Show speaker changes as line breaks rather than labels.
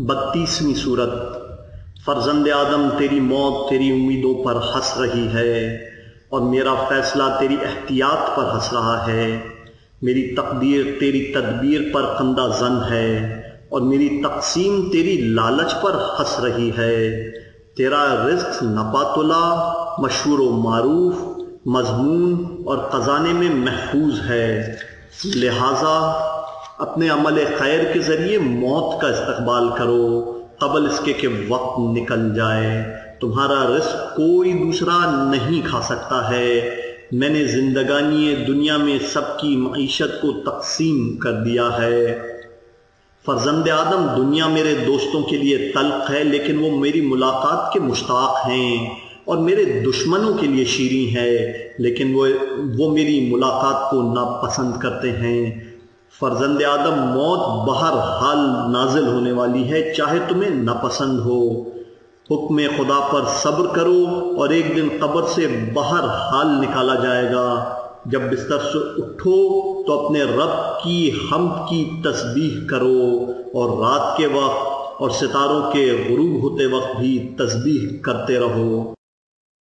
32ویں سورت۔ فرزند آدم تیری موت تیری امیدوں پر ہنس رہی ہے اور میرا فیصلہ تیری احتیاط پر ہنس رہا ہے۔ میری تقدیر تیری تدبیر پر خندہ زن ہے اور میری تقسیم تیری لالچ پر ہنس رہی ہے۔ تیرا رزق نپاتلا مشہور و معروف، مضمون اور خزانے میں محفوظ ہے، لہٰذا اپنے عمل خیر کے ذریعے موت کا استقبال کرو قبل اس کے کہ وقت نکل جائے۔ تمہارا رزق کوئی دوسرا نہیں کھا سکتا ہے۔ میں نے زندگانی دنیا میں سب کی معیشت کو تقسیم کر دیا ہے۔ فرزند آدم دنیا میرے دوستوں کے لیے تلخ ہے، لیکن وہ میری ملاقات کے مشتاق ہیں، اور میرے دشمنوں کے لیے شیریں ہے، لیکن وہ میری ملاقات کو ناپسند کرتے ہیں۔ فرزند آدم موت بہرحال نازل ہونے والی ہے، چاہے تمہیں ناپسند ہو۔ حکم خدا پر صبر کرو، اور ایک دن قبر سے بہرحال نکالا جائے گا۔ جب بستر سے اٹھو تو اپنے رب کی حمد کی تسبیح کرو، اور رات کے وقت اور ستاروں کے غروب ہوتے وقت بھی تسبیح کرتے رہو۔